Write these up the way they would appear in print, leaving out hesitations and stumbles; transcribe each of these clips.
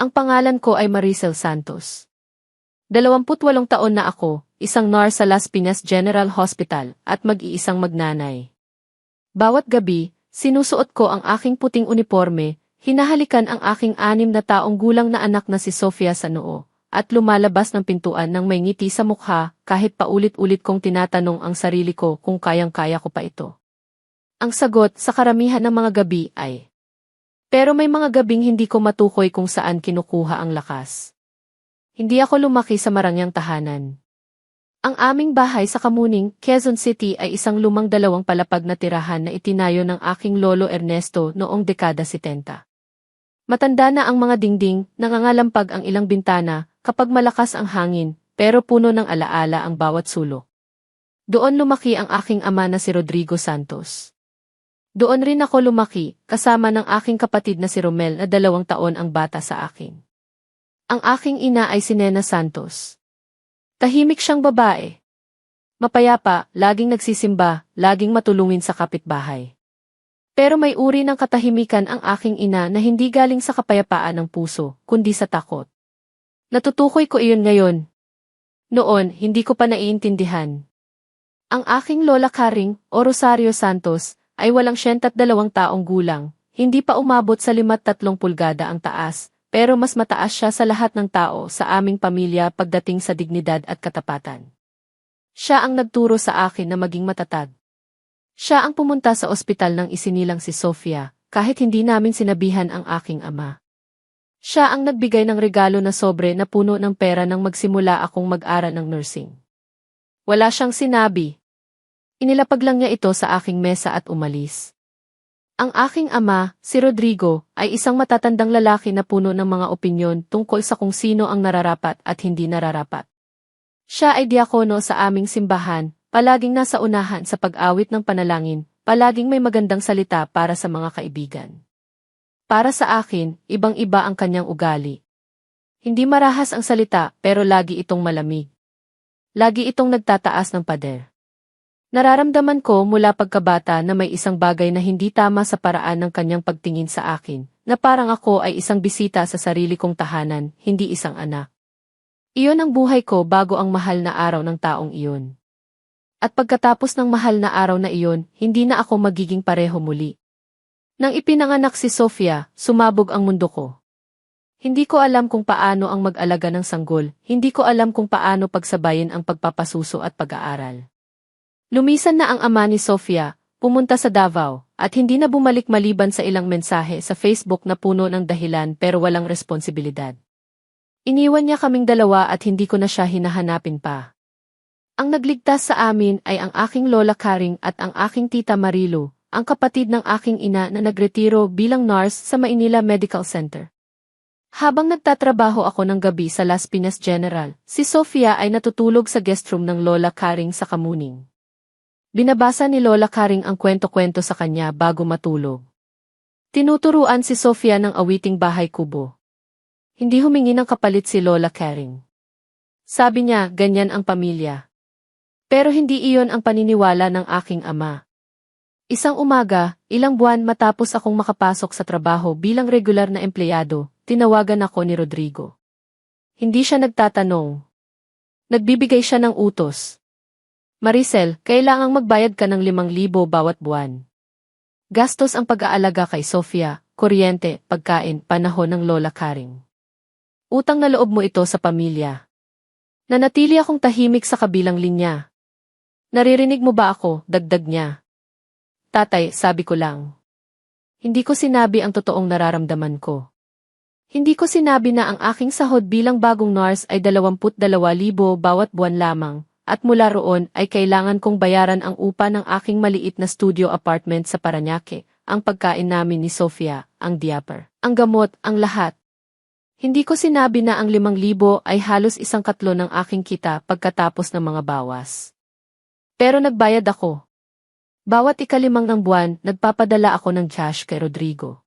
Ang pangalan ko ay Maricel Santos. 28 taon na ako, isang nurse sa Las Piñas General Hospital at mag-iisang magnanay. Bawat gabi, sinusuot ko ang aking puting uniforme, hinahalikan ang aking 6 na taong gulang na anak na si Sofia sa noo, at lumalabas ng pintuan ng may ngiti sa mukha kahit paulit-ulit kong tinatanong ang sarili ko kung kayang-kaya ko pa ito. Ang sagot sa karamihan ng mga gabi ay, pero may mga gabing hindi ko matukoy kung saan kinukuha ang lakas. Hindi ako lumaki sa marangyang tahanan. Ang aming bahay sa Kamuning, Quezon City ay isang lumang 2 palapag na tirahan na itinayo ng aking lolo Ernesto noong dekada 70. Matanda na ang mga dingding, nangangalampag ang ilang bintana kapag malakas ang hangin, pero puno ng alaala ang bawat sulok. Doon lumaki ang aking ama na si Rodrigo Santos. Doon rin ako lumaki, kasama ng aking kapatid na si Romel na 2 taon ang bata sa akin. Ang aking ina ay si Nena Santos. Tahimik siyang babae. Mapayapa, laging nagsisimba, laging matulungin sa kapitbahay. Pero may uri ng katahimikan ang aking ina na hindi galing sa kapayapaan ng puso, kundi sa takot. Natutukoy ko iyon ngayon. Noon, hindi ko pa naiintindihan. Ang aking lola Karing, o Rosario Santos, ay walang 102 taong gulang, hindi pa umabot sa 53 pulgada ang taas, pero mas mataas siya sa lahat ng tao sa aming pamilya pagdating sa dignidad at katapatan. Siya ang nagturo sa akin na maging matatag. Siya ang pumunta sa ospital nang isinilang si Sofia, kahit hindi namin sinabihan ang aking ama. Siya ang nagbigay ng regalo na sobre na puno ng pera nang magsimula akong mag-aral ng nursing. Wala siyang sinabi. Inilapag lang niya ito sa aking mesa at umalis. Ang aking ama, si Rodrigo, ay isang matatandang lalaki na puno ng mga opinyon tungkol sa kung sino ang nararapat at hindi nararapat. Siya ay diakono sa aming simbahan, palaging nasa unahan sa pag-awit ng panalangin, palaging may magandang salita para sa mga kaibigan. Para sa akin, ibang-iba ang kanyang ugali. Hindi marahas ang salita pero lagi itong malamig. Lagi itong nagtataas ng pader. Nararamdaman ko mula pagkabata na may isang bagay na hindi tama sa paraan ng kanyang pagtingin sa akin, na parang ako ay isang bisita sa sarili kong tahanan, hindi isang anak. Iyon ang buhay ko bago ang mahal na araw ng taong iyon. At pagkatapos ng mahal na araw na iyon, hindi na ako magiging pareho muli. Nang ipinanganak si Sofia, sumabog ang mundo ko. Hindi ko alam kung paano ang mag-alaga ng sanggol, hindi ko alam kung paano pagsabayin ang pagpapasuso at pag-aaral. Lumisan na ang ama ni Sofia, pumunta sa Davao, at hindi na bumalik maliban sa ilang mensahe sa Facebook na puno ng dahilan pero walang responsibilidad. Iniwan niya kaming 2 at hindi ko na siya hinahanapin pa. Ang nagligtas sa amin ay ang aking lola Karing at ang aking tita Marilu, ang kapatid ng aking ina na nagretiro bilang nurse sa Maynila Medical Center. Habang nagtatrabaho ako ng gabi sa Las Piñas General, si Sofia ay natutulog sa guest room ng lola Karing sa Kamuning. Binabasa ni Lola Karing ang kwento-kwento sa kanya bago matulog. Tinuturuan si Sofia ng awiting bahay kubo. Hindi humingi ng kapalit si Lola Karing. Sabi niya, ganyan ang pamilya. Pero hindi iyon ang paniniwala ng aking ama. Isang umaga, ilang buwan matapos akong makapasok sa trabaho bilang regular na empleyado, tinawagan ako ni Rodrigo. Hindi siya nagtatanong. Nagbibigay siya ng utos. Maricel, kailangang magbayad ka ng 5,000 bawat buwan. Gastos ang pag-aalaga kay Sofia, kuryente, pagkain, panahon ng Lola Karing. Utang na loob mo ito sa pamilya. Nanatili akong tahimik sa kabilang linya. Naririnig mo ba ako, dagdag niya. Tatay, sabi ko lang. Hindi ko sinabi ang totoong nararamdaman ko. Hindi ko sinabi na ang aking sahod bilang bagong nurse ay 22,000 bawat buwan lamang. At mula roon ay kailangan kong bayaran ang upa ng aking maliit na studio apartment sa Parañaque, ang pagkain namin ni Sofia, ang diaper, ang gamot, ang lahat. Hindi ko sinabi na ang 5,000 ay halos 1/4 ng aking kita pagkatapos ng mga bawas. Pero nagbayad ako. Bawat ika-5 ng buwan, nagpapadala ako ng cash kay Rodrigo.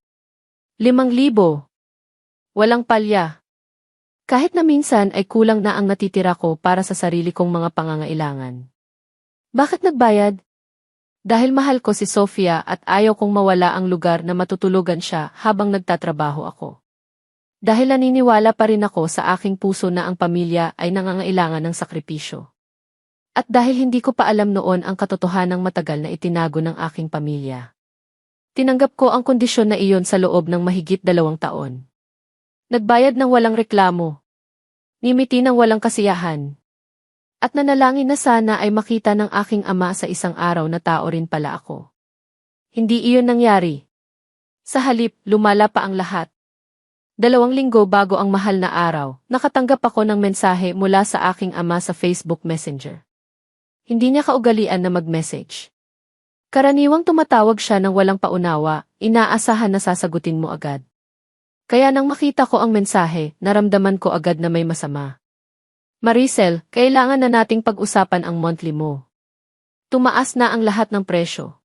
5,000. Walang palya. Kahit na minsan ay kulang na ang natitira ko para sa sarili kong mga pangangailangan. Bakit nagbayad? Dahil mahal ko si Sofia at ayaw kong mawala ang lugar na matutulugan siya habang nagtatrabaho ako. Dahil naniniwala pa rin ako sa aking puso na ang pamilya ay nangangailangan ng sakripisyo. At dahil hindi ko pa alam noon ang katotohanang matagal na itinago ng aking pamilya. Tinanggap ko ang kondisyon na iyon sa loob ng mahigit 2 taon. Nagbayad ng walang reklamo. Ngimiti ng walang kasiyahan. At nanalangin na sana ay makita ng aking ama sa isang araw na tao rin pala ako. Hindi iyon nangyari. Sa halip, lumala pa ang lahat. 2 linggo bago ang mahal na araw, nakatanggap ako ng mensahe mula sa aking ama sa Facebook Messenger. Hindi niya kaugalian na mag-message. Karaniwang tumatawag siya ng walang paunawa, inaasahan na sasagutin mo agad. Kaya nang makita ko ang mensahe, naramdaman ko agad na may masama. Maricel, kailangan na nating pag-usapan ang monthly mo. Tumaas na ang lahat ng presyo.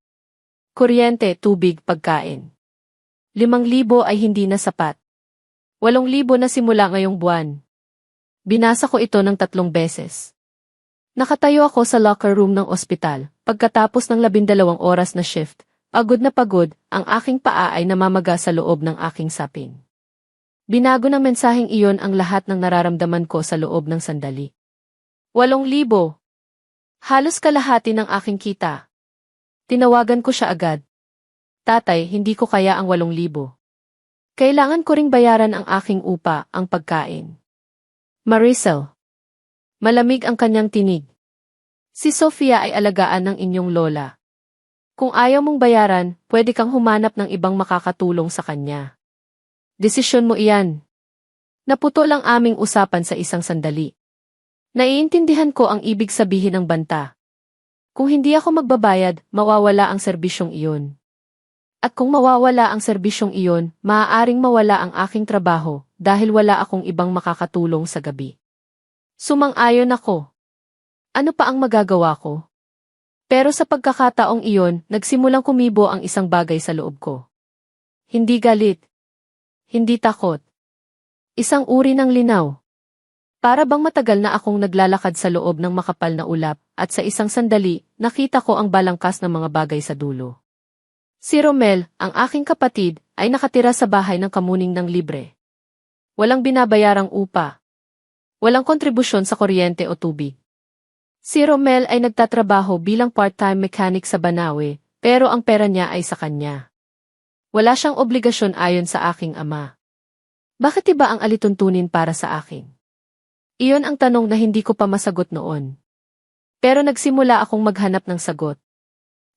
Kuryente, tubig, pagkain. 5,000 ay hindi na sapat. 8,000 na simula ngayong buwan. Binasa ko ito ng 3 beses. Nakatayo ako sa locker room ng ospital, pagkatapos ng 12 oras na shift, pagod na pagod, ang aking paa ay namamaga sa loob ng aking sapin. Binago ng mensaheng iyon ang lahat ng nararamdaman ko sa loob ng sandali. 8,000. Halos kalahati ng aking kita. Tinawagan ko siya agad. Tatay, hindi ko kaya ang 8,000. Kailangan ko ring bayaran ang aking upa, ang pagkain. Maricel. Malamig ang kanyang tinig. Si Sofia ay alagaan ng inyong lola. Kung ayaw mong bayaran, pwede kang humanap ng ibang makakatulong sa kanya. Desisyon mo iyan. Naputol ang aming usapan sa isang sandali. Naiintindihan ko ang ibig sabihin ng banta. Kung hindi ako magbabayad, mawawala ang serbisyong iyon. At kung mawawala ang serbisyong iyon, maaaring mawala ang aking trabaho dahil wala akong ibang makakatulong sa gabi. Sumang-ayon ako. Ano pa ang magagawa ko? Pero sa pagkakataong iyon, nagsimulang kumibo ang isang bagay sa loob ko. Hindi galit. Hindi takot. Isang uri ng linaw. Para bang matagal na akong naglalakad sa loob ng makapal na ulap at sa isang sandali, nakita ko ang balangkas ng mga bagay sa dulo. Si Romel, ang aking kapatid, ay nakatira sa bahay ng kamuning ng libre. Walang binabayarang upa. Walang kontribusyon sa kuryente o tubig. Si Romel ay nagtatrabaho bilang part-time mechanic sa Banawe, pero ang pera niya ay sa kanya. Wala siyang obligasyon ayon sa aking ama. Bakit iba ang alituntunin para sa akin? Iyon ang tanong na hindi ko pa masagot noon. Pero nagsimula akong maghanap ng sagot.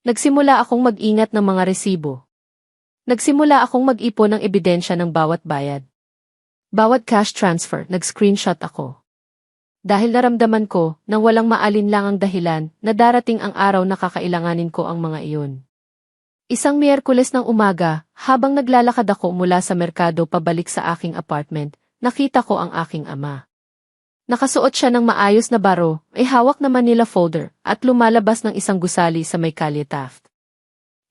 Nagsimula akong mag-ingat ng mga resibo. Nagsimula akong mag-ipon ng ebidensya ng bawat bayad. Bawat cash transfer, nag-screenshot ako. Dahil naramdaman ko, nang walang maalinlangang dahilan, na darating ang araw na kakailanganin ko ang mga iyon. Isang Miyerkules ng umaga, habang naglalakad ako mula sa merkado pabalik sa aking apartment, nakita ko ang aking ama. Nakasuot siya ng maayos na baro, ay hawak na Manila folder, at lumalabas ng isang gusali sa may Kalye Taft.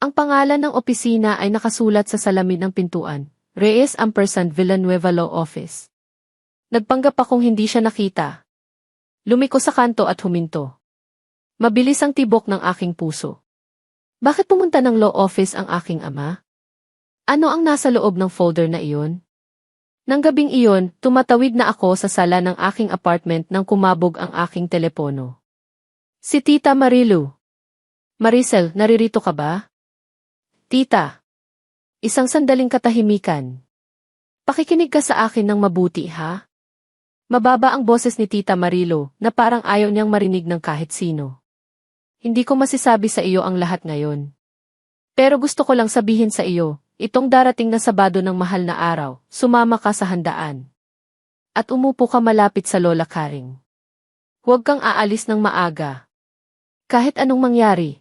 Ang pangalan ng opisina ay nakasulat sa salamin ng pintuan, Reyes & Villanueva Law Office. Nagpanggap akong hindi siya nakita. Lumiko sa kanto at huminto. Mabilis ang tibok ng aking puso. Bakit pumunta ng law office ang aking ama? Ano ang nasa loob ng folder na iyon? Nang gabing iyon, tumatawid na ako sa sala ng aking apartment nang kumabog ang aking telepono. Si Tita Marilu. Maricel, naririto ka ba? Tita. Isang sandaling katahimikan. Pakikinig ka sa akin ng mabuti, ha? Mababa ang boses ni Tita Marilu na parang ayaw niyang marinig ng kahit sino. Hindi ko masisabi sa iyo ang lahat ngayon. Pero gusto ko lang sabihin sa iyo, itong darating na Sabado ng mahal na araw, sumama ka sa handaan. At umupo ka malapit sa Lola Karing. Huwag kang aalis ng maaga. Kahit anong mangyari.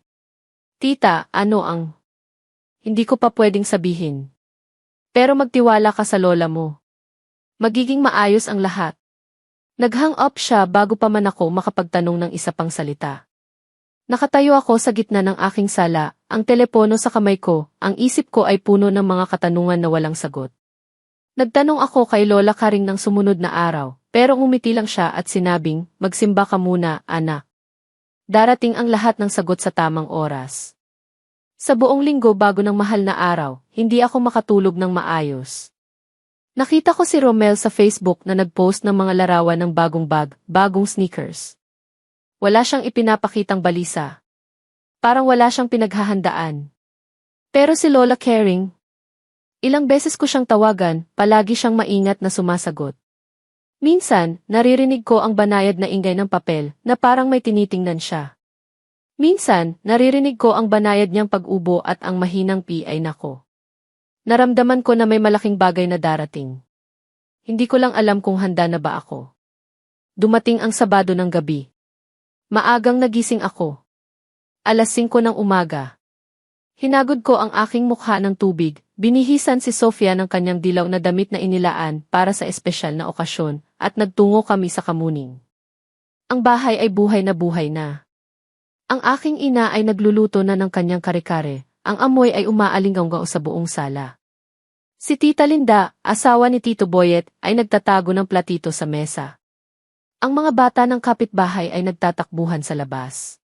Tita, ano ang... Hindi ko pa pwedeng sabihin. Pero magtiwala ka sa lola mo. Magiging maayos ang lahat. Nag-hang up siya bago pa man ako makapagtanong ng isa pang salita. Nakatayo ako sa gitna ng aking sala, ang telepono sa kamay ko, ang isip ko ay puno ng mga katanungan na walang sagot. Nagtanong ako kay Lola Karing ng sumunod na araw, pero ngumiti lang siya at sinabing, magsimba ka muna, anak. Darating ang lahat ng sagot sa tamang oras. Sa buong linggo bago ng mahal na araw, hindi ako makatulog ng maayos. Nakita ko si Romel sa Facebook na nag-post ng mga larawan ng bagong bag, bagong sneakers. Wala siyang ipinapakitang balisa. Parang wala siyang pinaghahandaan. Pero si Lola Caring, ilang beses ko siyang tawagan, palagi siyang maingat na sumasagot. Minsan, naririnig ko ang banayad na ingay ng papel na parang may tinitingnan siya. Minsan, naririnig ko ang banayad niyang pag-ubo at ang mahinang pi ay nako. Naramdaman ko na may malaking bagay na darating. Hindi ko lang alam kung handa na ba ako. Dumating ang Sabado ng gabi. Maagang nagising ako. 5:00 ng umaga. Hinagod ko ang aking mukha ng tubig, binihisan si Sofia ng kanyang dilaw na damit na inilaan para sa espesyal na okasyon, at nagtungo kami sa kamuning. Ang bahay ay buhay na. Ang aking ina ay nagluluto na ng kanyang kare-kare, ang amoy ay umaalinggaw sa buong sala. Si Tita Linda, asawa ni Tito Boyet, ay nagtatago ng platito sa mesa. Ang mga bata ng kapitbahay ay nagtatakbuhan sa labas.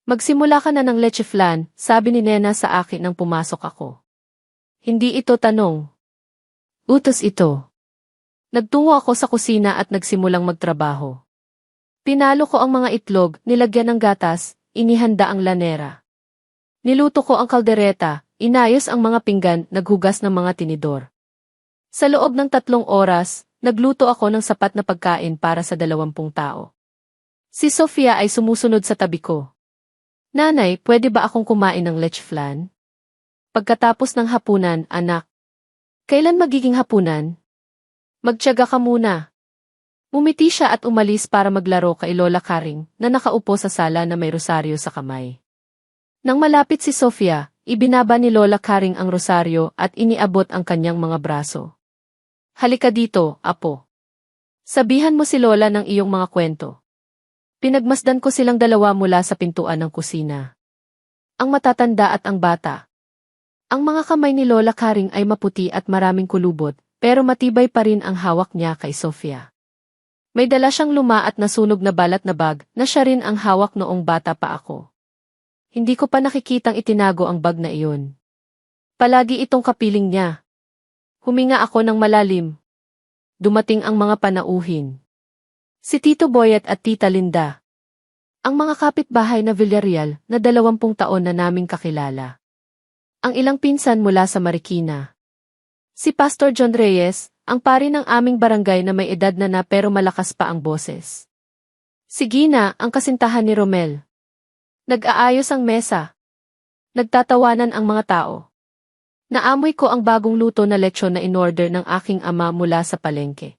Magsimula ka na ng leche flan, sabi ni Nena sa akin nang pumasok ako. Hindi ito tanong. Utos ito. Nagtungo ako sa kusina at nagsimulang magtrabaho. Pinalo ko ang mga itlog, nilagyan ng gatas, inihanda ang lanera. Niluto ko ang kaldereta, inayos ang mga pinggan, naghugas ng mga tinidor. Sa loob ng 3 oras, nagluto ako ng sapat na pagkain para sa 20 tao. Si Sofia ay sumusunod sa tabi ko. Nanay, pwede ba akong kumain ng leche flan? Pagkatapos ng hapunan, anak. Kailan magiging hapunan? Magtiyaga ka muna. Umiti siya at umalis para maglaro kay Lola Karing na nakaupo sa sala na may rosaryo sa kamay. Nang malapit si Sofia, ibinaba ni Lola Karing ang rosaryo at iniabot ang kanyang mga braso. Halika dito, apo. Sabihan mo si Lola ng iyong mga kwento. Pinagmasdan ko silang dalawa mula sa pintuan ng kusina. Ang matatanda at ang bata. Ang mga kamay ni Lola Karing ay maputi at maraming kulubot, pero matibay pa rin ang hawak niya kay Sofia. May dala siyang luma at nasunog na balat na bag na siya rin ang hawak noong bata pa ako. Hindi ko pa nakikitang itinago ang bag na iyon. Palagi itong kapiling niya. Huminga ako ng malalim. Dumating ang mga panauhin. Si Tito Boyet at Tita Linda. Ang mga kapitbahay na Villarreal na 20 taon na naming kakilala. Ang ilang pinsan mula sa Marikina. Si Pastor John Reyes, ang pari ng aming barangay na may edad na pero malakas pa ang boses. Si Gina, ang kasintahan ni Romel. Nag-aayos ang mesa. Nagtatawanan ang mga tao. Naamoy ko ang bagong luto na lechon na inorder ng aking ama mula sa palengke.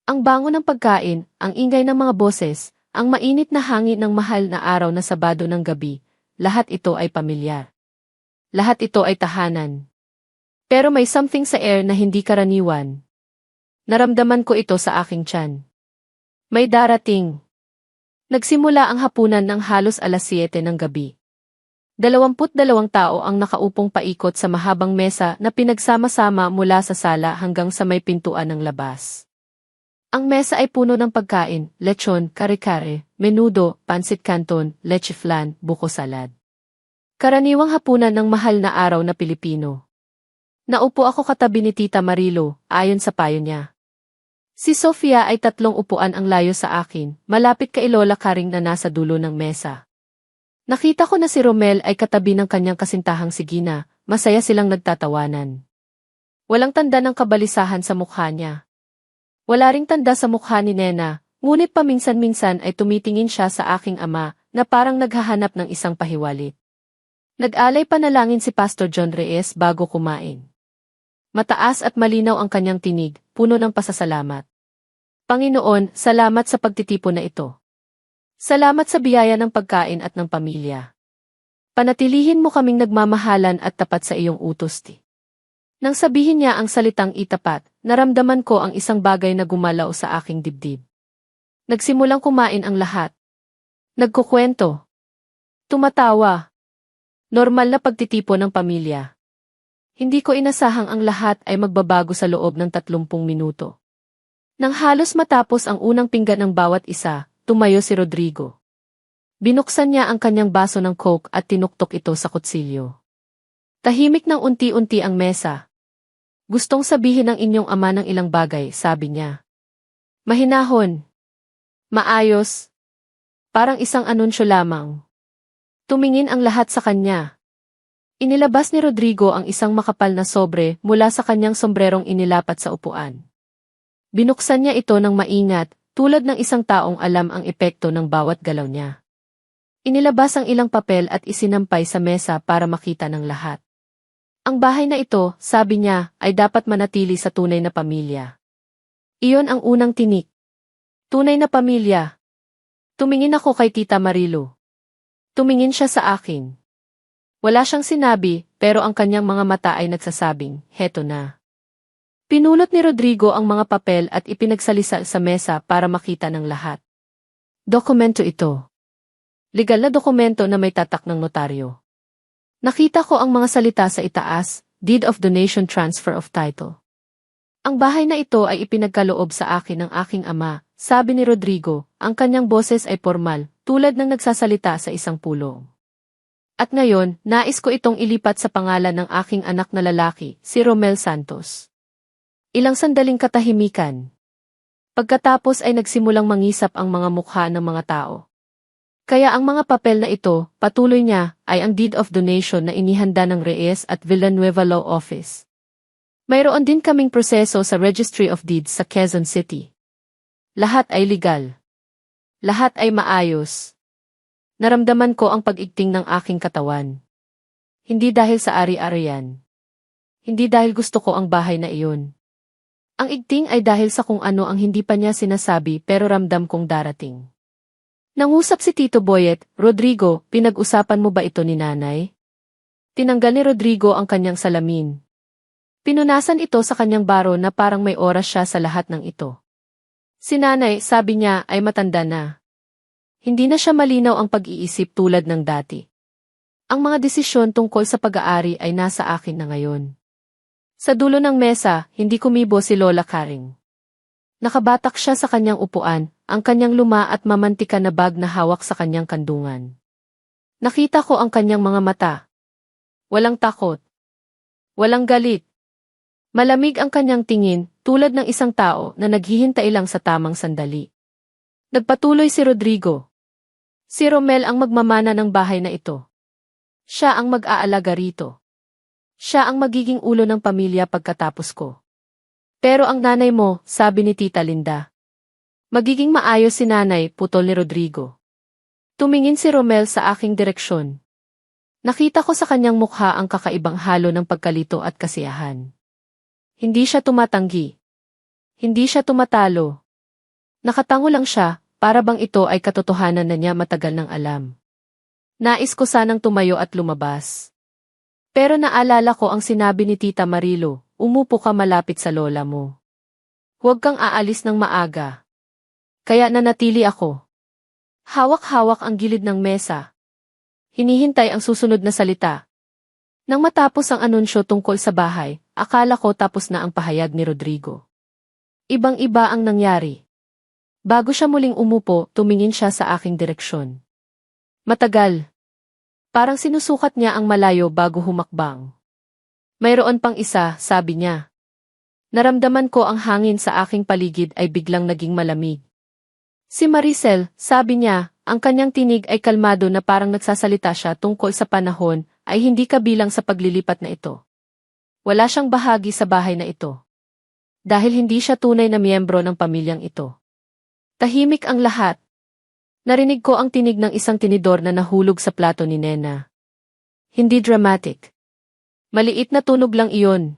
Ang bango ng pagkain, ang ingay ng mga boses, ang mainit na hangin ng mahal na araw na Sabado ng gabi, lahat ito ay pamilyar. Lahat ito ay tahanan. Pero may something sa air na hindi karaniwan. Naramdaman ko ito sa aking tiyan. May darating. Nagsimula ang hapunan ng halos 7:00 ng gabi. 22 tao ang nakaupong paikot sa mahabang mesa na pinagsama-sama mula sa sala hanggang sa may pintuan ng labas. Ang mesa ay puno ng pagkain, lechon, kare-kare, menudo, pansit canton, leche flan, buko salad. Karaniwang hapunan ng mahal na araw na Pilipino. Naupo ako katabi ni Tita Marilo, ayon sa payo niya. Si Sofia ay 3 upuan ang layo sa akin, malapit kay Lola Karing na nasa dulo ng mesa. Nakita ko na si Romel ay katabi ng kanyang kasintahang si Gina, masaya silang nagtatawanan. Walang tanda ng kabalisahan sa mukha niya. Wala ring tanda sa mukha ni Nena, ngunit paminsan-minsan ay tumitingin siya sa aking ama na parang naghahanap ng isang pahiwalit. Nag-alay panalangin si Pastor John Reyes bago kumain. Mataas at malinaw ang kanyang tinig, puno ng pasasalamat. Panginoon, salamat sa pagtitipon na ito. Salamat sa biyaya ng pagkain at ng pamilya. Panatilihin mo kaming nagmamahalan at tapat sa iyong utos. Nang sabihin niya ang salitang itapat, naramdaman ko ang isang bagay na gumalaw sa aking dibdib. Nagsimulang kumain ang lahat. Nagkukwento. Tumatawa. Normal na pagtitipon ng pamilya. Hindi ko inasahang ang lahat ay magbabago sa loob ng 30 minuto. Nang halos matapos ang unang pinggan ng bawat isa, tumayo si Rodrigo. Binuksan niya ang kanyang baso ng Coke at tinuktok ito sa kutsilyo. Tahimik ng unti-unti ang mesa. Gustong sabihin ng inyong ama ng ilang bagay, sabi niya. Mahinahon. Maayos. Parang isang anunsyo lamang. Tumingin ang lahat sa kanya. Inilabas ni Rodrigo ang isang makapal na sobre mula sa kanyang sombrerong inilapat sa upuan. Binuksan niya ito ng maingat, tulad ng isang taong alam ang epekto ng bawat galaw niya. Inilabas ang ilang papel at isinampay sa mesa para makita ng lahat. Ang bahay na ito, sabi niya, ay dapat manatili sa tunay na pamilya. Iyon ang unang tinik. Tunay na pamilya. Tumingin ako kay Tita Marilu. Tumingin siya sa akin. Wala siyang sinabi, pero ang kanyang mga mata ay nagsasabing, heto na. Pinulot ni Rodrigo ang mga papel at ipinagsalisa sa mesa para makita ng lahat. Dokumento ito. Legal na dokumento na may tatak ng notaryo. Nakita ko ang mga salita sa itaas, Deed of Donation Transfer of Title. Ang bahay na ito ay ipinagkaloob sa akin ng aking ama, sabi ni Rodrigo, ang kanyang boses ay formal, tulad ng nagsasalita sa isang pulong. At ngayon, nais ko itong ilipat sa pangalan ng aking anak na lalaki, si Romel Santos. Ilang sandaling katahimikan. Pagkatapos ay nagsimulang mangisap ang mga mukha ng mga tao. Kaya ang mga papel na ito, patuloy niya, ay ang Deed of Donation na inihanda ng Reyes at Villanueva Law Office. Mayroon din kaming proseso sa Registry of Deeds sa Quezon City. Lahat ay legal. Lahat ay maayos. Naramdaman ko ang pag-igting ng aking katawan. Hindi dahil sa ari-arian. Hindi dahil gusto ko ang bahay na iyon. Ang igting ay dahil sa kung ano ang hindi pa niya sinasabi pero ramdam kong darating. Nangusap si Tito Boyet, Rodrigo, pinag-usapan mo ba ito ni nanay? Tinanggal ni Rodrigo ang kanyang salamin. Pinunasan ito sa kanyang baro na parang may oras siya sa lahat ng ito. Si nanay, sabi niya, ay matanda na. Hindi na siya malinaw ang pag-iisip tulad ng dati. Ang mga desisyon tungkol sa pag-aari ay nasa akin na ngayon. Sa dulo ng mesa, hindi kumibo si Lola Karing. Nakabatak siya sa kanyang upuan, ang kanyang luma at mamantika na bag na hawak sa kanyang kandungan. Nakita ko ang kanyang mga mata. Walang takot. Walang galit. Malamig ang kanyang tingin, tulad ng isang tao na naghihintay lang sa tamang sandali. Nagpatuloy si Rodrigo. Si Romel ang magmamana ng bahay na ito. Siya ang mag-aalaga rito. Siya ang magiging ulo ng pamilya pagkatapos ko. Pero ang nanay mo, sabi ni Tita Linda. Magiging maayos si nanay, putol ni Rodrigo. Tumingin si Romel sa aking direksyon. Nakita ko sa kanyang mukha ang kakaibang halo ng pagkalito at kasiyahan. Hindi siya tumatanggi. Hindi siya tumatalo. Nakatango lang siya, para bang ito ay katotohanan na niya matagal nang alam. Nais ko sanang tumayo at lumabas. Pero naalala ko ang sinabi ni Tita Marilu, umupo ka malapit sa lola mo. Huwag kang aalis ng maaga. Kaya nanatili ako. Hawak-hawak ang gilid ng mesa. Hinihintay ang susunod na salita. Nang matapos ang anunsyo tungkol sa bahay, akala ko tapos na ang pahayag ni Rodrigo. Ibang-iba ang nangyari. Bago siya muling umupo, tumingin siya sa aking direksyon. Matagal. Parang sinusukat niya ang malayo bago humakbang. Mayroon pang isa, sabi niya. Naramdaman ko ang hangin sa aking paligid ay biglang naging malamig. Si Maricel, sabi niya, ang kanyang tinig ay kalmado na parang nagsasalita siya tungkol sa panahon, ay hindi kabilang sa paglilipat na ito. Wala siyang bahagi sa bahay na ito. Dahil hindi siya tunay na miyembro ng pamilyang ito. Tahimik ang lahat. Narinig ko ang tinig ng isang tinidor na nahulog sa plato ni Nena. Hindi dramatic. Maliit na tunog lang iyon.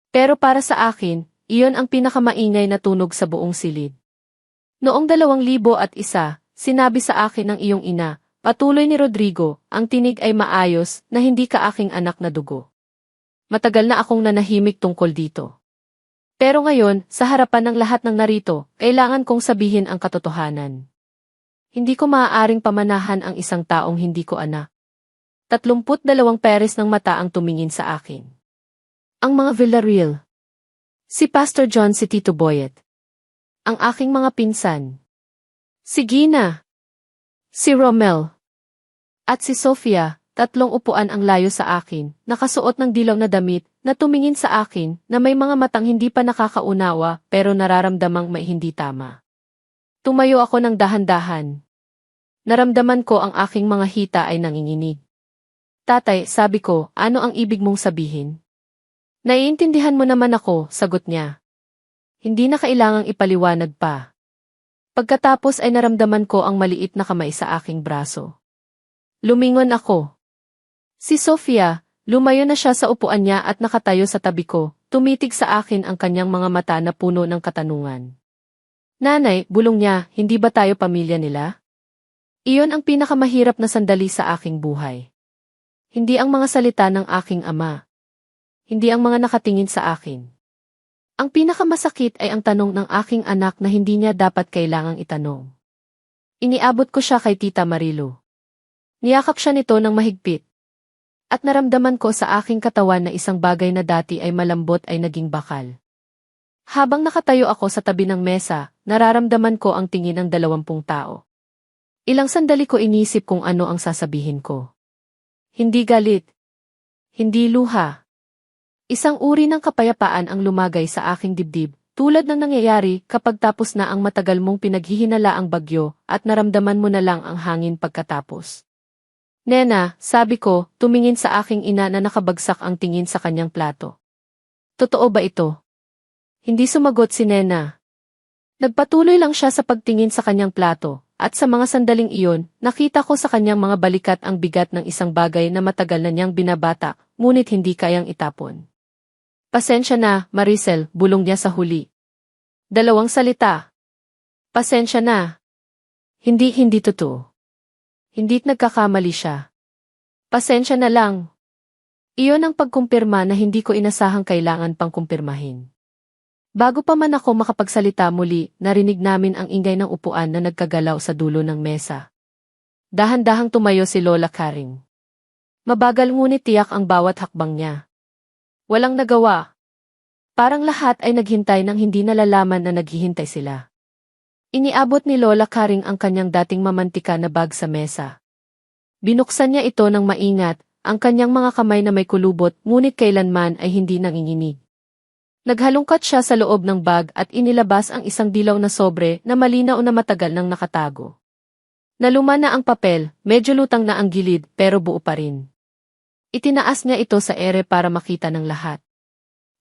Pero para sa akin, iyon ang pinakamaingay na tunog sa buong silid. Noong 2001, sinabi sa akin ng iyong ina, patuloy ni Rodrigo, ang tinig ay maayos na hindi ka aking anak na dugo. Matagal na akong nanahimik tungkol dito. Pero ngayon, sa harapan ng lahat ng narito, kailangan kong sabihin ang katotohanan. Hindi ko maaaring pamanahan ang isang taong hindi ko anak. 32 pares ng mata ang tumingin sa akin. Ang mga Villarreal. Si Pastor John, si Tito Boyet. Ang aking mga pinsan. Si Gina. Si Romel. At si Sofia, 3 upuan ang layo sa akin, nakasuot ng dilaw na damit, na tumingin sa akin na may mga matang hindi pa nakakaunawa pero nararamdamang may hindi tama. Tumayo ako ng dahan-dahan. Naramdaman ko ang aking mga hita ay nanginginig. Tatay, sabi ko, ano ang ibig mong sabihin? Naiintindihan mo naman ako, sagot niya. Hindi na kailangang ipaliwanag pa. Pagkatapos ay naramdaman ko ang maliit na kamay sa aking braso. Lumingon ako. Si Sofia, lumayo na siya sa upuan niya at nakatayo sa tabi ko, tumitig sa akin ang kanyang mga mata na puno ng katanungan. Nanay, bulong niya, hindi ba tayo pamilya nila? Iyon ang pinakamahirap na sandali sa aking buhay. Hindi ang mga salita ng aking ama. Hindi ang mga nakatingin sa akin. Ang pinakamasakit ay ang tanong ng aking anak na hindi niya dapat kailangang itanong. Iniabot ko siya kay Tita Marilu. Niyakap siya nito ng mahigpit. At naramdaman ko sa aking katawan na isang bagay na dati ay malambot ay naging bakal. Habang nakatayo ako sa tabi ng mesa, nararamdaman ko ang tingin ng 20 tao. Ilang sandali ko inisip kung ano ang sasabihin ko. Hindi galit. Hindi luha. Isang uri ng kapayapaan ang lumagay sa aking dibdib, tulad ng nangyayari kapag tapos na ang matagal mong pinaghihinalaang bagyo at naramdaman mo na lang ang hangin pagkatapos. Nena, sabi ko, tumingin sa aking ina na nakabagsak ang tingin sa kanyang plato. Totoo ba ito? Hindi sumagot si Nena. Nagpatuloy lang siya sa pagtingin sa kanyang plato, at sa mga sandaling iyon, nakita ko sa kanyang mga balikat ang bigat ng isang bagay na matagal na niyang binabata, ngunit hindi kayang itapon. Pasensya na, Maricel, bulong niya sa huli. 2 salita. Pasensya na. Hindi totoo. Hindi't nagkakamali siya. Pasensya na lang. Iyon ang pagkumpirma na hindi ko inasahang kailangan pang kumpirmahin. Bago pa man ako makapagsalita muli, narinig namin ang ingay ng upuan na nagkagalaw sa dulo ng mesa. Dahan-dahang tumayo si Lola Karing. Mabagal ngunit tiyak ang bawat hakbang niya. Walang nagawa. Parang lahat ay naghintay nang hindi nalalaman na naghihintay sila. Iniabot ni Lola Karing ang kanyang dating mamantika na bag sa mesa. Binuksan niya ito ng maingat, ang kanyang mga kamay na may kulubot ngunit kailanman ay hindi nanginginig. Naghalungkat siya sa loob ng bag at inilabas ang isang dilaw na sobre na malinaw na matagal nang nakatago. Naluma na ang papel, medyo lutang na ang gilid pero buo pa rin. Itinaas niya ito sa ere para makita ng lahat.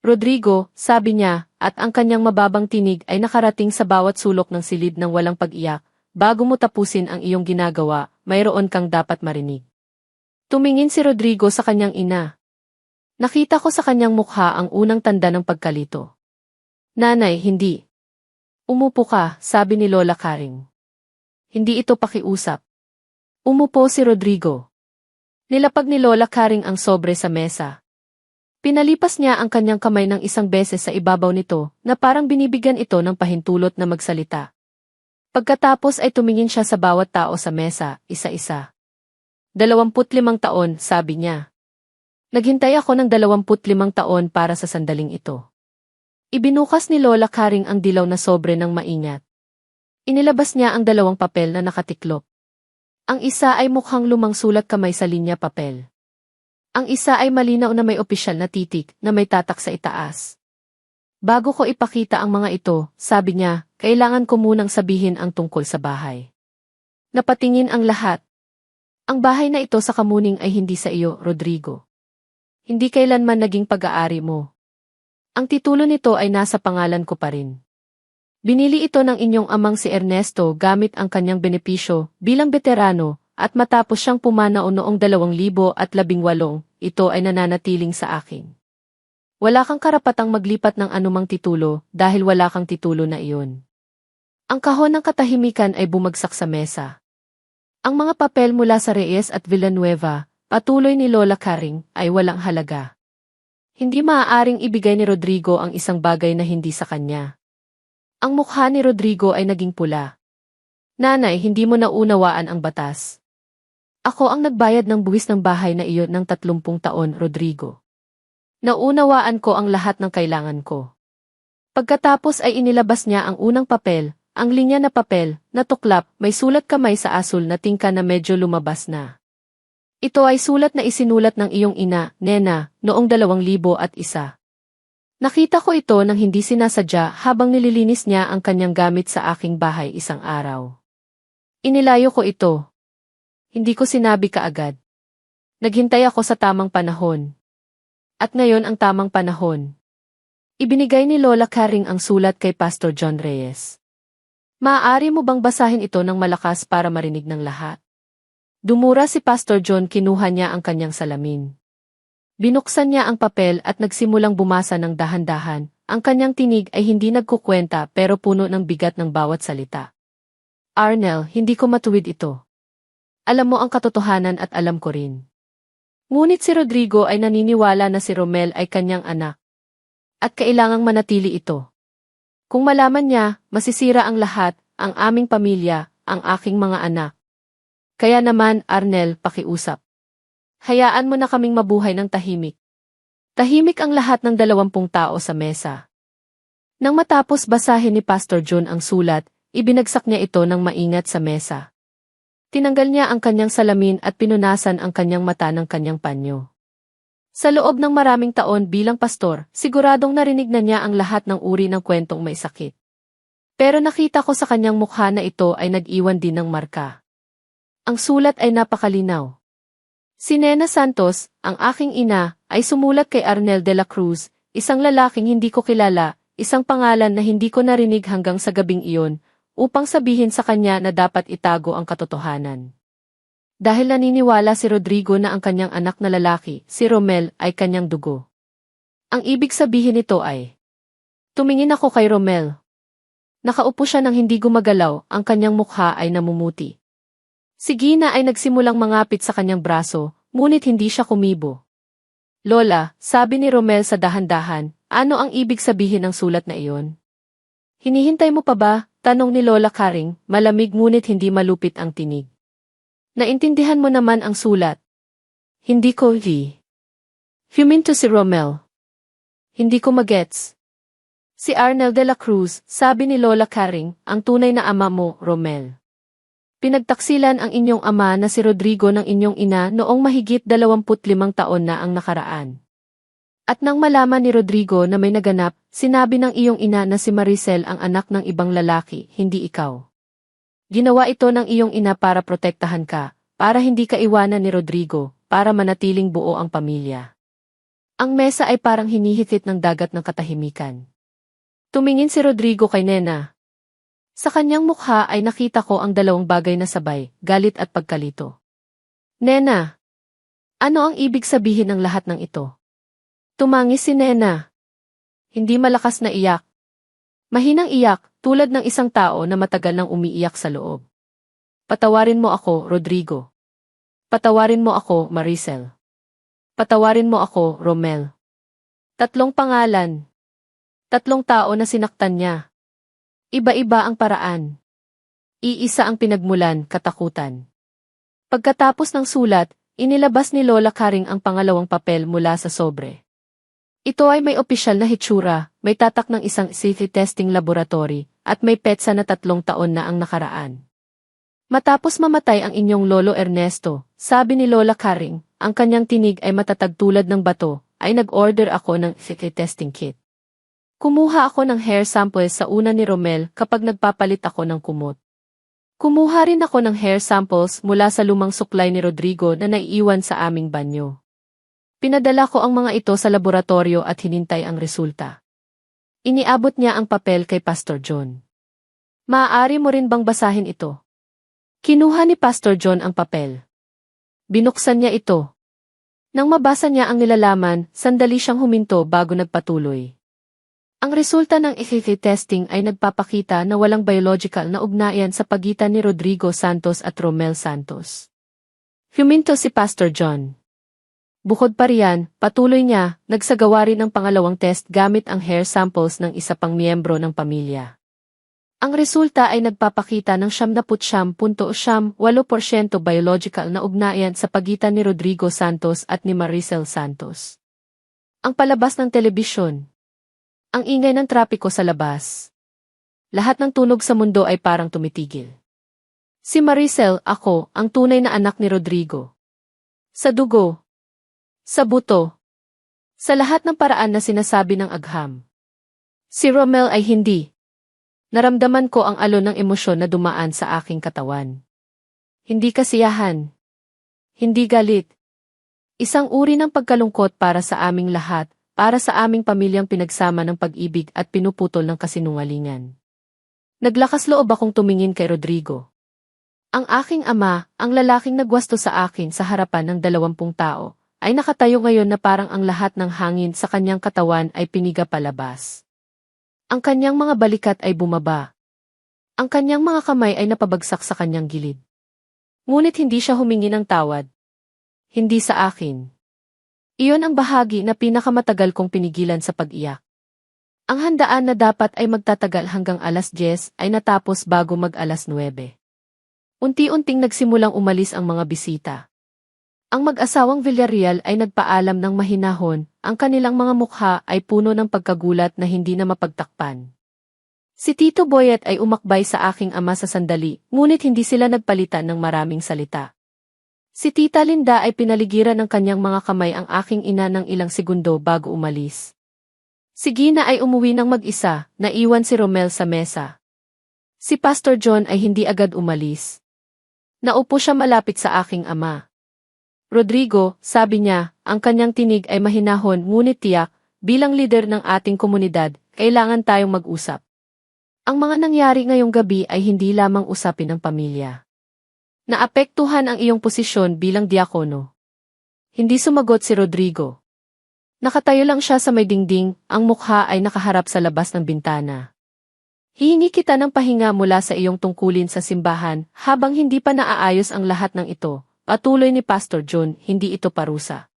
Rodrigo, sabi niya, at ang kanyang mababang tinig ay nakarating sa bawat sulok ng silid ng walang pag-iyak, bago mo tapusin ang iyong ginagawa, mayroon kang dapat marinig. Tumingin si Rodrigo sa kanyang ina. Nakita ko sa kanyang mukha ang unang tanda ng pagkalito. Nanay, hindi. Umupo ka, sabi ni Lola Karing. Hindi ito pakiusap. Umupo si Rodrigo. Nilapag ni Lola Karing ang sobre sa mesa. Pinalipas niya ang kanyang kamay ng isang beses sa ibabaw nito na parang binibigyan ito ng pahintulot na magsalita. Pagkatapos ay tumingin siya sa bawat tao sa mesa, isa-isa. 25 taon, sabi niya. Naghintay ako ng 25 taon para sa sandaling ito. Ibinukas ni Lola Karing ang dilaw na sobre ng maingat. Inilabas niya ang 2 papel na nakatiklop. Ang isa ay mukhang lumang sulat kamay sa linya papel. Ang isa ay malinaw na may opisyal na titik na may tatak sa itaas. Bago ko ipakita ang mga ito, sabi niya, kailangan ko munang sabihin ang tungkol sa bahay. Napatingin ang lahat. Ang bahay na ito sa Kamuning ay hindi sa iyo, Rodrigo. Hindi kailanman naging pag-aari mo. Ang titulo nito ay nasa pangalan ko pa rin. Binili ito ng inyong amang si Ernesto gamit ang kanyang benepisyo bilang veterano, at matapos siyang pumanao noong 2018, ito ay nananatiling sa akin. Wala kang karapatang maglipat ng anumang titulo dahil wala kang titulo na iyon. Ang kahon ng katahimikan ay bumagsak sa mesa. Ang mga papel mula sa Reyes at Villanueva, patuloy ni Lola Karing, ay walang halaga. Hindi maaaring ibigay ni Rodrigo ang isang bagay na hindi sa kanya. Ang mukha ni Rodrigo ay naging pula. Nanay, hindi mo naunawaan ang batas. Ako ang nagbayad ng buwis ng bahay na iyon ng 30 taon, Rodrigo. Naunawaan ko ang lahat ng kailangan ko. Pagkatapos ay inilabas niya ang unang papel, ang linya na papel, na tuklap, may sulat kamay sa asul na tingka na medyo lumabas na. Ito ay sulat na isinulat ng iyong ina, Nena, noong 2001. Nakita ko ito nang hindi sinasadya habang nililinis niya ang kanyang gamit sa aking bahay isang araw. Inilayo ko ito. Hindi ko sinabi kaagad. Naghintay ako sa tamang panahon. At ngayon ang tamang panahon. Ibinigay ni Lola Karing ang sulat kay Pastor John Reyes. Maaari mo bang basahin ito ng malakas para marinig ng lahat? Dumura si Pastor John, kinuha niya ang kanyang salamin. Binuksan niya ang papel at nagsimulang bumasa ng dahan-dahan. Ang kanyang tinig ay hindi nagkukwenta pero puno ng bigat ng bawat salita. Arnel, hindi ko matuwid ito. Alam mo ang katotohanan at alam ko rin. Ngunit si Rodrigo ay naniniwala na si Romel ay kanyang anak. At kailangang manatili ito. Kung malaman niya, masisira ang lahat, ang aming pamilya, ang aking mga anak. Kaya naman, Arnel, pakiusap. Hayaan mo na kaming mabuhay ng tahimik. Tahimik ang lahat ng 20 tao sa mesa. Nang matapos basahin ni Pastor John ang sulat, ibinagsak niya ito ng maingat sa mesa. Tinanggal niya ang kanyang salamin at pinunasan ang kanyang mata ng kanyang panyo. Sa loob ng maraming taon bilang pastor, siguradong narinig na niya ang lahat ng uri ng kwentong may sakit. Pero nakita ko sa kanyang mukha na ito ay nag-iwan din ng marka. Ang sulat ay napakalinaw. Si Nena Santos, ang aking ina, ay sumulat kay Arnel de la Cruz, isang lalaking hindi ko kilala, isang pangalan na hindi ko narinig hanggang sa gabing iyon, upang sabihin sa kanya na dapat itago ang katotohanan. Dahil naniniwala si Rodrigo na ang kanyang anak na lalaki, si Romel, ay kanyang dugo. Ang ibig sabihin nito ay, tumingin ako kay Romel. Nakaupo siya nang hindi gumagalaw, ang kanyang mukha ay namumuti. Si Gina ay nagsimulang mangapit sa kanyang braso, ngunit hindi siya kumibo. Lola, sabi ni Romel sa dahan-dahan, ano ang ibig sabihin ng sulat na iyon? Hinihintay mo pa ba? Tanong ni Lola Karing, malamig ngunit hindi malupit ang tinig. Naintindihan mo naman ang sulat. Hindi ko, Huminto si Romel. Hindi ko magets. Si Arnel de la Cruz, sabi ni Lola Karing, ang tunay na ama mo, Romel. Pinagtaksilan ang inyong ama na si Rodrigo ng inyong ina noong mahigit 25 taon na ang nakaraan. At nang malaman ni Rodrigo na may naganap, sinabi ng iyong ina na si Maricel ang anak ng ibang lalaki, hindi ikaw. Ginawa ito ng iyong ina para protektahan ka, para hindi ka iwanan ni Rodrigo, para manatiling buo ang pamilya. Ang mesa ay parang hinihitit ng dagat ng katahimikan. Tumingin si Rodrigo kay Nena. Sa kanyang mukha ay nakita ko ang dalawang bagay na sabay, galit at pagkalito. Nena, ano ang ibig sabihin ng lahat ng ito? Tumangis si Nena. Hindi malakas na iyak. Mahinang iyak, tulad ng isang tao na matagal nang umiiyak sa loob. Patawarin mo ako, Rodrigo. Patawarin mo ako, Maricel. Patawarin mo ako, Romel. 3 pangalan. 3 tao na sinaktan niya. Iba-iba ang paraan. Iisa ang pinagmulan, katakutan. Pagkatapos ng sulat, inilabas ni Lola Karing ang pangalawang papel mula sa sobre. Ito ay may opisyal na hitsura, may tatak ng isang safety testing laboratory, at may petsa na 3 taon na ang nakaraan. Matapos mamatay ang inyong lolo Ernesto, sabi ni Lola Karing, ang kanyang tinig ay matatag tulad ng bato, ay nag-order ako ng safety testing kit. Kumuha ako ng hair sample sa una ni Romel kapag nagpapalit ako ng kumot. Kumuha rin ako ng hair samples mula sa lumang suklay ni Rodrigo na naiiwan sa aming banyo. Pinadala ko ang mga ito sa laboratorio at hinintay ang resulta. Iniabot niya ang papel kay Pastor John. Maaari mo rin bang basahin ito? Kinuha ni Pastor John ang papel. Binuksan niya ito. Nang mabasa niya ang nilalaman, sandali siyang huminto bago nagpatuloy. Ang resulta ng safety testing ay nagpapakita na walang biological na ugnayan sa pagitan ni Rodrigo Santos at Romel Santos. Huminto si Pastor John. Bukod pa riyan, patuloy niya, nagsagawa rin ng pangalawang test gamit ang hair samples ng isa pang miyembro ng pamilya. Ang resulta ay nagpapakita ng 79.8% biological na ugnayan sa pagitan ni Rodrigo Santos at ni Maricel Santos. Ang palabas ng telebisyon. Ang ingay ng trapiko sa labas. Lahat ng tunog sa mundo ay parang tumitigil. Si Maricel, ako, ang tunay na anak ni Rodrigo. Sa dugo. Sa buto. Sa lahat ng paraan na sinasabi ng agham. Si Romel ay hindi. Naramdaman ko ang alon ng emosyon na dumaan sa aking katawan. Hindi kasiyahan. Hindi galit. Isang uri ng pagkalungkot para sa aming lahat, para sa aming pamilyang pinagsama ng pag-ibig at pinuputol ng kasinungalingan. Naglakas loob akong tumingin kay Rodrigo. Ang aking ama, ang lalaking nagwasto sa akin sa harapan ng 20 tao, ay nakatayo ngayon na parang ang lahat ng hangin sa kanyang katawan ay piniga palabas. Ang kanyang mga balikat ay bumaba. Ang kanyang mga kamay ay napabagsak sa kanyang gilid. Ngunit hindi siya humingi ng tawad. Hindi sa akin. Iyon ang bahagi na pinakamatagal kong pinigilan sa pag-iyak. Ang handaan na dapat ay magtatagal hanggang alas 10 ay natapos bago mag-alas 9. Unti-unting nagsimulang umalis ang mga bisita. Ang mag-asawang Villarreal ay nagpaalam ng mahinahon, ang kanilang mga mukha ay puno ng pagkagulat na hindi na mapagtakpan. Si Tito Boyet ay umakbay sa aking ama sa sandali, ngunit hindi sila nagpalitan ng maraming salita. Si Tita Linda ay pinaligiran ng kanyang mga kamay ang aking ina ng ilang segundo bago umalis. Si Gina ay umuwi ng mag-isa, naiwan si Romel sa mesa. Si Pastor John ay hindi agad umalis. Naupo siya malapit sa aking ama. Rodrigo, sabi niya, ang kanyang tinig ay mahinahon ngunit tiyak, bilang lider ng ating komunidad, kailangan tayong mag-usap. Ang mga nangyari ngayong gabi ay hindi lamang usapin ng pamilya. Naapektuhan ang iyong posisyon bilang diakono. Hindi sumagot si Rodrigo. Nakatayo lang siya sa may dingding, ang mukha ay nakaharap sa labas ng bintana. Hihingi kita ng pahinga mula sa iyong tungkulin sa simbahan habang hindi pa naaayos ang lahat ng ito, patuloy ni Pastor John, hindi ito parusa.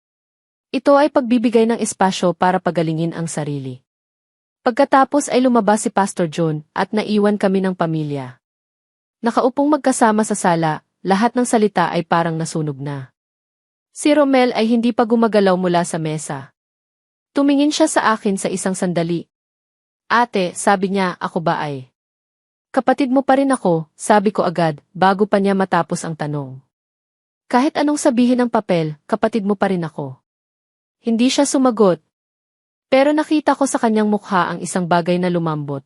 Ito ay pagbibigay ng espasyo para pagalingin ang sarili. Pagkatapos ay lumabas si Pastor John at naiwan kami ng pamilya. Nakaupong magkasama sa sala, lahat ng salita ay parang nasunog na. Si Romel ay hindi pa gumagalaw mula sa mesa. Tumingin siya sa akin sa isang sandali. Ate, sabi niya, ako ba ay? Kapatid mo pa rin ako, sabi ko agad, bago pa niya matapos ang tanong. Kahit anong sabihin ng papel, kapatid mo pa rin ako. Hindi siya sumagot. Pero nakita ko sa kanyang mukha ang isang bagay na lumambot.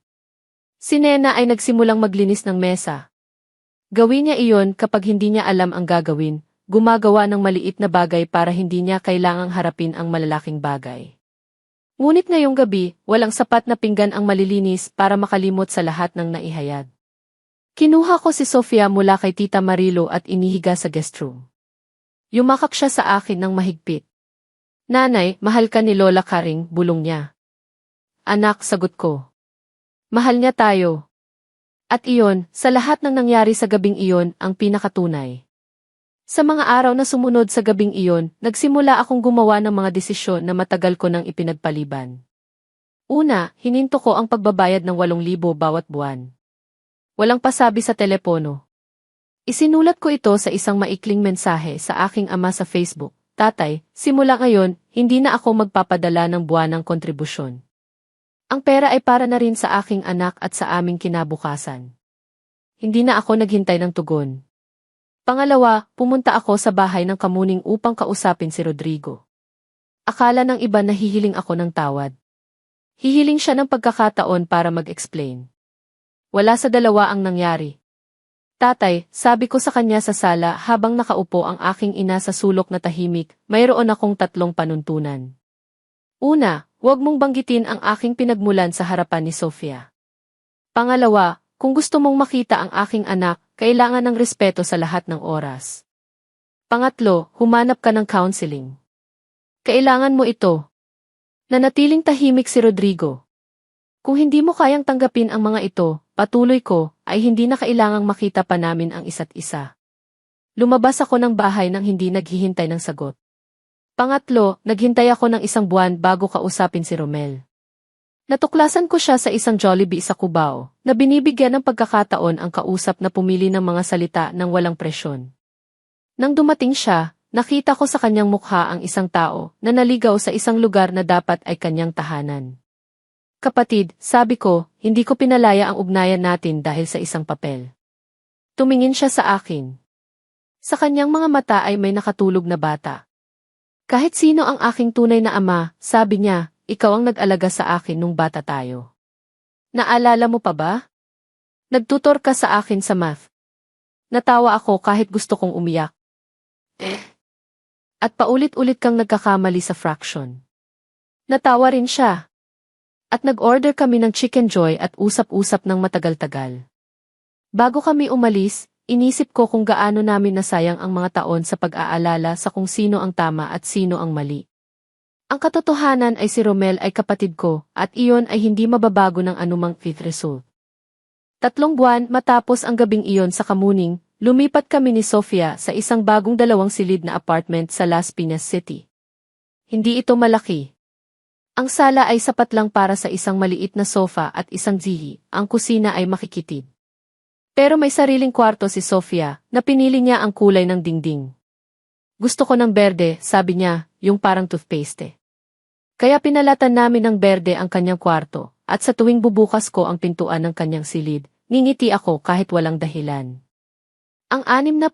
Si Nena ay nagsimulang maglinis ng mesa. Gawin niya iyon kapag hindi niya alam ang gagawin, gumagawa ng maliit na bagay para hindi niya kailangang harapin ang malalaking bagay. Ngunit ngayong gabi, walang sapat na pinggan ang malilinis para makalimot sa lahat ng naihayag. Kinuha ko si Sofia mula kay Tita Marilo at inihiga sa guest room. Yumakap siya sa akin ng mahigpit. Nanay, mahal ka ni Lola Karing, bulong niya. Anak, sagot ko. Mahal niya tayo. At iyon, sa lahat ng nangyari sa gabing iyon, ang pinakatunay. Sa mga araw na sumunod sa gabing iyon, nagsimula akong gumawa ng mga desisyon na matagal ko nang ipinagpaliban. Una, hininto ko ang pagbabayad ng 8,000 bawat buwan. Walang pasabi sa telepono. Isinulat ko ito sa isang maikling mensahe sa aking ama sa Facebook. Tatay, simula ngayon, hindi na ako magpapadala ng buwanang kontribusyon. Ang pera ay para na rin sa aking anak at sa aming kinabukasan. Hindi na ako naghintay ng tugon. Pangalawa, pumunta ako sa bahay ng kamuning upang kausapin si Rodrigo. Akala ng iba na hihiling ako ng tawad. Hihiling siya ng pagkakataon para mag-explain. Wala sa dalawa ang nangyari. Tatay, sabi ko sa kanya sa sala habang nakaupo ang aking ina sa sulok na tahimik, mayroon akong 3 panuntunan. Una, huwag mong banggitin ang aking pinagmulan sa harapan ni Sofia. Pangalawa, kung gusto mong makita ang aking anak, kailangan ng respeto sa lahat ng oras. Pangatlo, humanap ka ng counseling. Kailangan mo ito. Nanatiling tahimik si Rodrigo. Kung hindi mo kayang tanggapin ang mga ito, patuloy ko, ay hindi na kailangang makita pa namin ang isa't isa. Lumabas ako ng bahay nang hindi naghihintay ng sagot. Pangatlo, naghintay ako ng 1 buwan bago kausapin si Romel. Natuklasan ko siya sa isang Jollibee sa Cubao, na binibigyan ng pagkakataon ang kausap na pumili ng mga salita ng walang presyon. Nang dumating siya, nakita ko sa kanyang mukha ang isang tao na naligaw sa isang lugar na dapat ay kanyang tahanan. Kapatid, sabi ko, hindi ko pinalaya ang ugnayan natin dahil sa isang papel. Tumingin siya sa akin. Sa kanyang mga mata ay may nakatulog na bata. Kahit sino ang aking tunay na ama, sabi niya, ikaw ang nag-alaga sa akin nung bata tayo. Naalala mo pa ba? Nagtutor ka sa akin sa math. Natawa ako kahit gusto kong umiyak. At paulit-ulit kang nagkakamali sa fraction. Natawa rin siya. At nag-order kami ng Chicken Joy at usap-usap ng matagal-tagal. Bago kami umalis, inisip ko kung gaano namin nasayang ang mga taon sa pag-aalala sa kung sino ang tama at sino ang mali. Ang katotohanan ay si Romel ay kapatid ko at iyon ay hindi mababago ng anumang fifth result. 3 buwan matapos ang gabing iyon sa Kamuning, lumipat kami ni Sofia sa isang bagong 2 silid na apartment sa Las Piñas City. Hindi ito malaki. Ang sala ay sapat lang para sa isang maliit na sofa at isang TV, ang kusina ay makikitid. Pero may sariling kwarto si Sofia, na pinili niya ang kulay ng dingding. Gusto ko ng berde, sabi niya, yung parang toothpaste. Kaya pinalatan namin ng berde ang kanyang kwarto, at sa tuwing bubukas ko ang pintuan ng kanyang silid, ngingiti ako kahit walang dahilan. Ang 60,000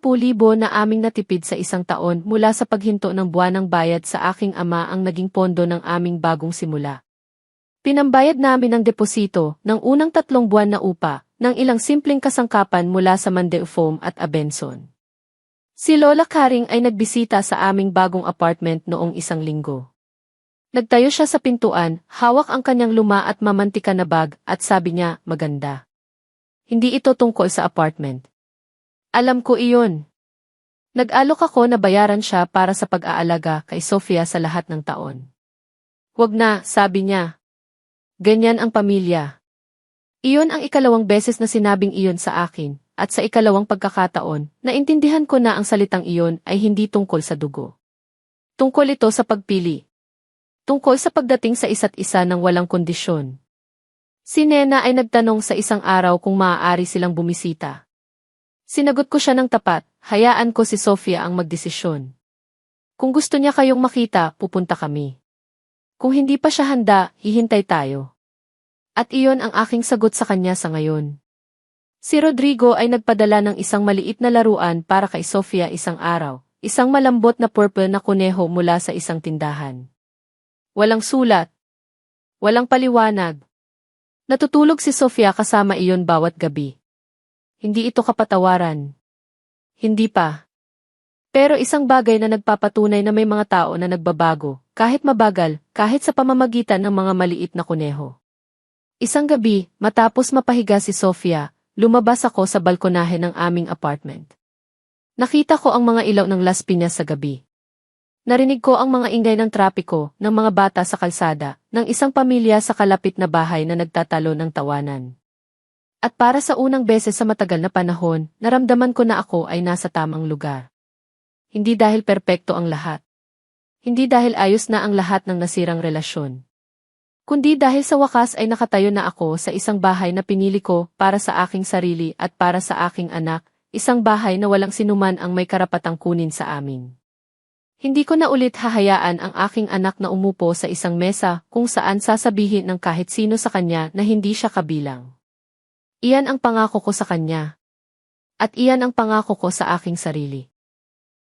na aming natipid sa isang taon mula sa paghinto ng buwanang bayad sa aking ama ang naging pondo ng aming bagong simula. Pinambayad namin ang deposito ng unang 3 buwan na upa ng ilang simpleng kasangkapan mula sa Mandeufom at Abenson. Si Lola Karing ay nagbisita sa aming bagong apartment noong 1 linggo. Nagtayo siya sa pintuan, hawak ang kanyang luma at mamantika na bag at sabi niya, maganda. Hindi ito tungkol sa apartment. Alam ko iyon. Nag-alok ako na bayaran siya para sa pag-aalaga kay Sofia sa lahat ng taon. Wag na, sabi niya. Ganyan ang pamilya. Iyon ang 2 beses na sinabing iyon sa akin, at sa 2 pagkakataon, naintindihan ko na ang salitang iyon ay hindi tungkol sa dugo. Tungkol ito sa pagpili. Tungkol sa pagdating sa isa't isa ng walang kondisyon. Si Nena ay nagtanong sa isang araw kung maaari silang bumisita. Sinagot ko siya ng tapat, hayaan ko si Sofia ang magdesisyon. Kung gusto niya kayong makita, pupunta kami. Kung hindi pa siya handa, hihintay tayo. At iyon ang aking sagot sa kanya sa ngayon. Si Rodrigo ay nagpadala ng isang maliit na laruan para kay Sofia isang araw, isang malambot na purple na kuneho mula sa isang tindahan. Walang sulat. Walang paliwanag. Natutulog si Sofia kasama iyon bawat gabi. Hindi ito kapatawaran. Hindi pa. Pero isang bagay na nagpapatunay na may mga tao na nagbabago, kahit mabagal, kahit sa pamamagitan ng mga maliit na kuneho. Isang gabi, matapos mapahiga si Sofia, lumabas ako sa balkonahe ng aming apartment. Nakita ko ang mga ilaw ng Las Piñas sa gabi. Narinig ko ang mga ingay ng trapiko, ng mga bata sa kalsada, ng isang pamilya sa kalapit na bahay na nagtatalo ng tawanan. At para sa unang beses sa matagal na panahon, naramdaman ko na ako ay nasa tamang lugar. Hindi dahil perpekto ang lahat. Hindi dahil ayos na ang lahat ng nasirang relasyon. Kundi dahil sa wakas ay nakatayo na ako sa isang bahay na pinili ko para sa aking sarili at para sa aking anak, isang bahay na walang sinuman ang may karapatang kunin sa amin. Hindi ko na ulit hahayaan ang aking anak na umupo sa isang mesa kung saan sasabihin ng kahit sino sa kanya na hindi siya kabilang. Iyan ang pangako ko sa kanya. At iyan ang pangako ko sa aking sarili.